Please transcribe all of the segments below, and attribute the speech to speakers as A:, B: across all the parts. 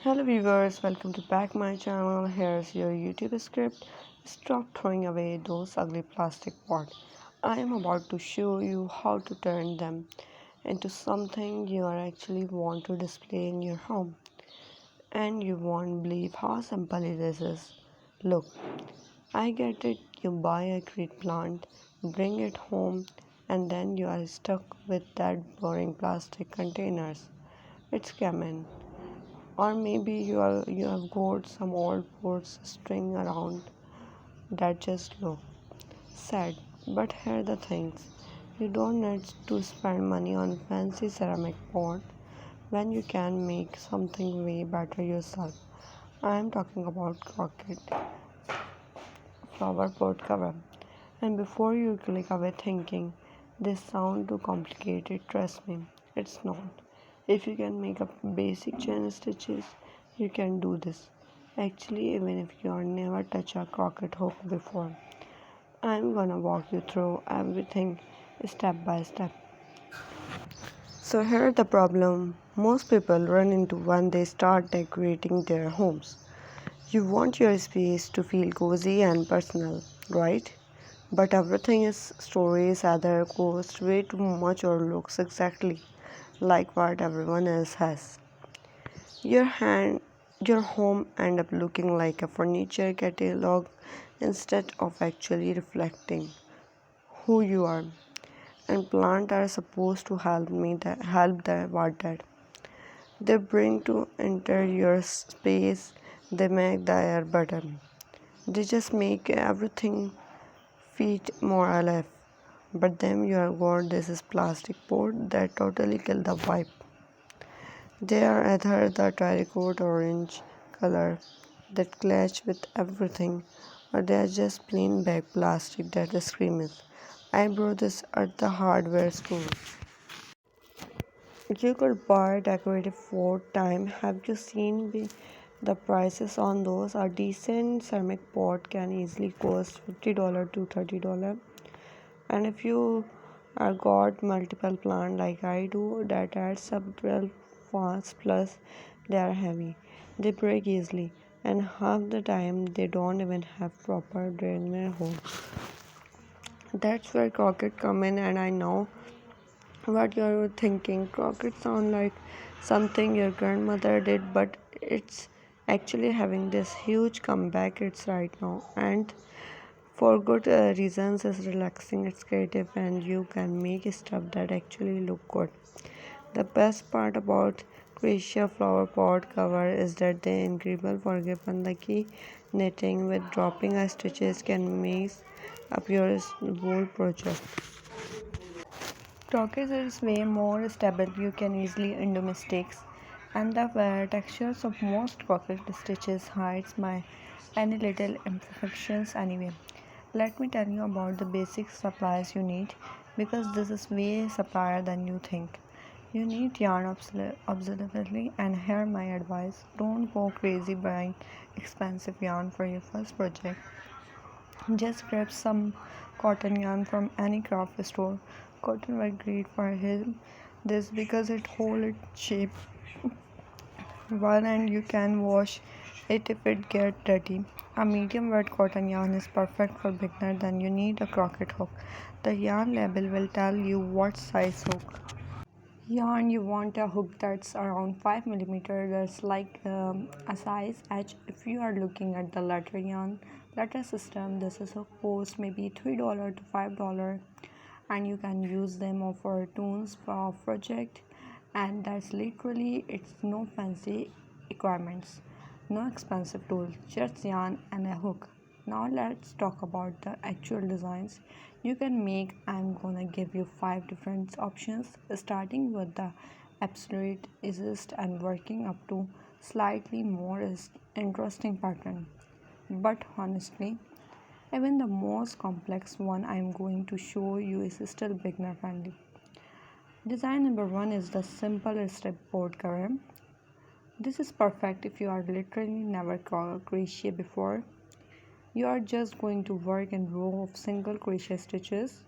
A: Hello viewers, welcome to back my channel. Here's your YouTube script. Stop throwing away those ugly plastic pots. I am about to show you how to turn them into something you are actually want to display in your home. And you won't believe how simple it is. Look, I get it. You buy a great plant, bring it home, and then you are stuck with that boring plastic containers. It's common. Or maybe you have got some old pots string around that just look sad. But here the things. You don't need to spend money on fancy ceramic pot when you can make something way better yourself. I am talking about croquet flower pot cover. And before you click away thinking this sound too complicated, trust me, it's not. If you can make up basic chain stitches, you can do this. Actually, even if you are never touched a croquet hook before, I'm gonna walk you through everything step by step. So here's the problem most people run into when they start decorating their homes. You want your space to feel cozy and personal, right? But everything is stories either costs way too much or looks exactly like what everyone else has. Your home end up looking like a furniture catalog instead of actually reflecting who you are. And plants are supposed to help the what that they bring to enter your space. They make the air better. They just make everything feel more alive. But then you have got this plastic pot that totally kill the vibe. They are either the terracotta orange color that clash with everything, or they are just plain black plastic that screams. I bought this at the hardware store. You could buy decorative for time. Have you seen the prices on those? A decent ceramic pot can easily cost $50 to $30. And if you are got multiple plants like I do, that adds up 12 fast. Plus they are heavy, they break easily, and half the time they don't even have proper drainer holes. That's where croquet come in. And I know what you're thinking. Croquet sound like something your grandmother did, but it's actually having this huge comeback. It's right now, and for good reasons. It's relaxing, it's creative, and you can make stuff that actually look good. The best part about Croatia flower pot cover is that they incredible forgiving the key knitting with dropping a stitches can mess up your whole project. Croquet is way more stable. You can easily undo mistakes, and the textures of most croquet stitches hides my any little imperfections anyway. Let me tell you about the basic supplies you need because this is way supplier than you think. You need yarn observably, and here my advice: don't go crazy buying expensive yarn for your first project. Just grab some cotton yarn from any craft store. Cotton works great for him this because it holds its shape well and you can wash it if it gets dirty. A medium wet cotton yarn is perfect for beginner. Then you need a croquet hook. The yarn label will tell you what size hook yarn you want. A hook that's around 5 millimeters, that's like a size H. If you are looking at the letter system, this is a cost maybe $3 to $5, and you can use them for tunes for project. And that's literally it's no fancy equipments, no expensive tools, just yarn and a hook. Now let's talk about the actual designs you can make. I'm gonna give you 5 different options, starting with the absolute easiest and working up to slightly more interesting pattern. But honestly, even the most complex one I'm going to show you is still beginner friendly. Design number one is the simple strip board cover. This is perfect if you are literally never crochet before. You are just going to work in row of single crochet stitches,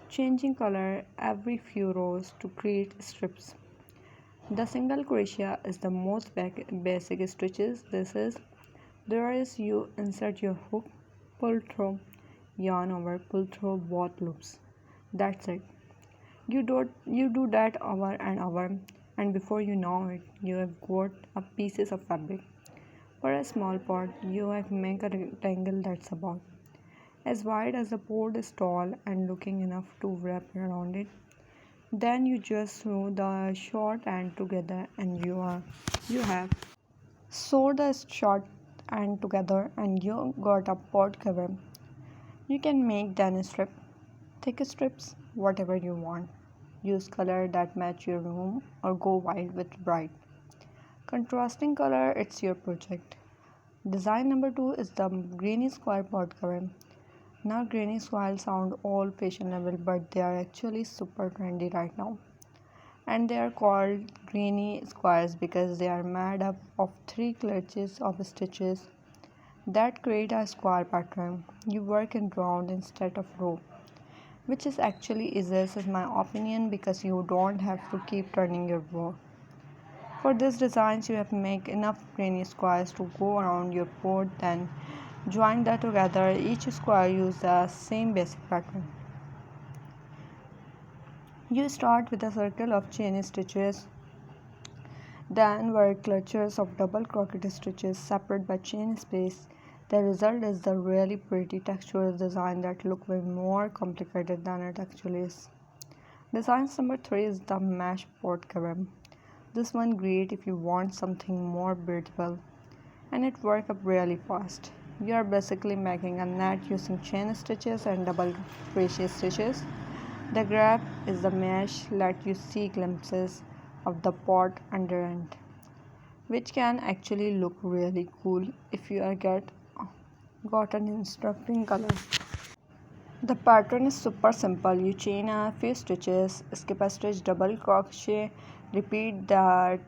A: changing color every few rows to create strips. The single crochet is the most basic stitches. There is you insert your hook, pull through, yarn over, pull through both loops. That's it. You do that over and over, and before you know it, you have got a pieces of fabric. For a small pot, you have make a rectangle that's about as wide as the pot is tall and looking enough to wrap around it. Then you just sew the short end together and you have sewed the short end together and you got a pot cover. You can make then strip, thick strips, whatever you want. Use color that match your room or go wild with bright contrasting color. It's your project. Design number 2 is the greeny square pot cover. Now greeny squares sound all fashionable, but they are actually super trendy right now. And they are called greeny squares because they are made up of three clutches of stitches that create a square pattern. You work in round instead of row, which is actually easier in my opinion because you don't have to keep turning your bow. For this designs you have to make enough greeny squares to go around your board, then join that together. Each square uses the same basic pattern. You start with a circle of chain stitches, then work clutches of double crochet stitches separated by chain space. The result is the really pretty textured design that looks way more complicated than it actually is. Design number 3 is the mesh pot cover. This one great if you want something more beautiful, and it works up really fast. You are basically making a net using chain stitches and double crochet stitches. The grab is the mesh let you see glimpses of the pot underneath, which can actually look really cool if you are got an instructing color. The pattern is super simple. You chain a few stitches, skip a stitch, double crochet, repeat that,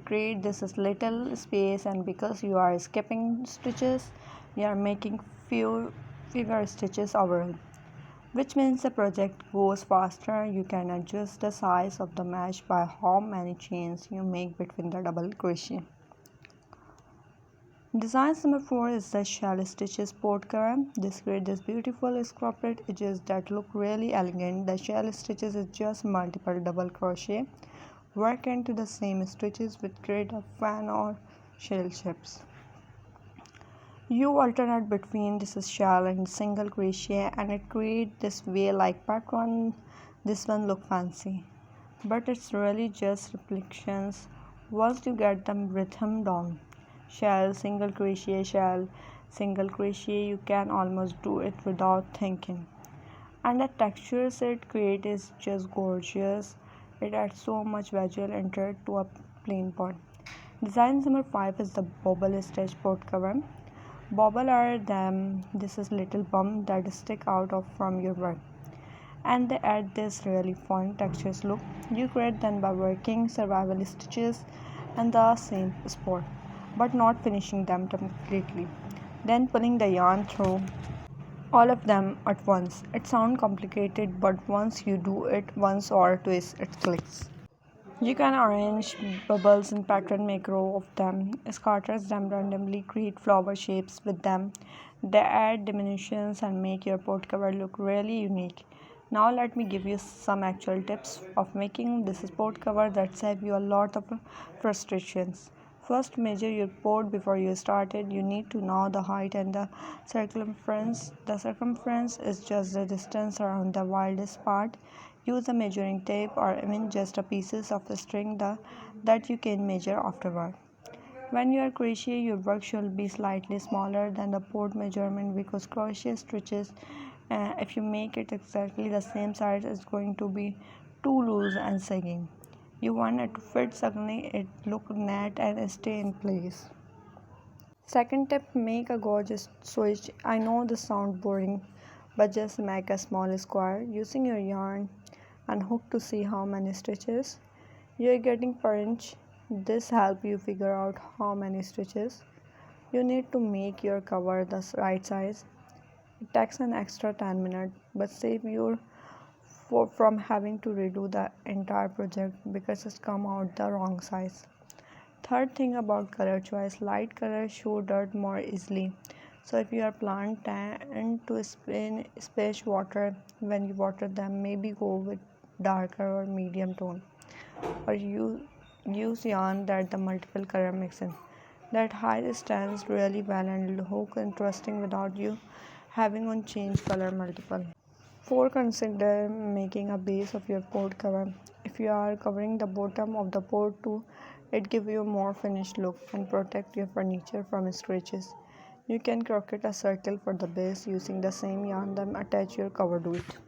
A: create this little space, and because you are skipping stitches, you are making fewer stitches overall, which means the project goes faster. You can adjust the size of the mesh by how many chains you make between the double crochet. Design number 4 is the shell stitches pot cover. This creates this beautiful sculpted edges that look really elegant. The shell stitches is just multiple double crochet work into the same stitches which create a fan or shell shapes. You alternate between this shell and single crochet and it creates this way like pattern. This one look fancy, but it's really just reflections once you get the rhythm down. Shell, single crochet, you can almost do it without thinking. And the textures it creates is just gorgeous. It adds so much visual interest to a plain pot. Design number 5 is the bobble stitch pot cover. Bobble are them. This is little bump that stick out of from your work, and they add this really fun textures look. You create them by working survival stitches and the same spot, but not finishing them completely. Then pulling the yarn through all of them at once. It sounds complicated, but once you do it once or twice, it clicks. You can arrange bubbles in pattern, make row of them, scatter them randomly, create flower shapes with them. They add dimensions and make your pot cover look really unique. Now let me give you some actual tips of making this pot cover that save you a lot of frustrations. First, measure your pot before you start it. You need to know the height and the circumference. The circumference is just the distance around the widest part. Use a measuring tape or even just a pieces of the string that you can measure afterward. When you are crochet, your work should be slightly smaller than the pot measurement because crochet stitches, if you make it exactly the same size, is going to be too loose and sagging. You want it to fit snugly, it look neat and stay in place. Second tip, make a gorgeous switch. I know this sounds boring, but just make a small square using your yarn and hook to see how many stitches you are getting per inch. This helps you figure out how many stitches you need to make your cover the right size. It takes an extra 10 minutes but save you from having to redo the entire project because it's come out the wrong size. Third thing about color choice, light colors show dirt more easily. So if your plant tend to splash water when you water them, maybe go with darker or medium tone, or you use yarn that the multiple color mixing. That hide stands really well and look interesting without you having on change color multiple. 4. Consider making a base of your pot cover. If you are covering the bottom of the pot too, it gives you a more finished look and protect your furniture from scratches. You can crochet a circle for the base using the same yarn then attach your cover to it.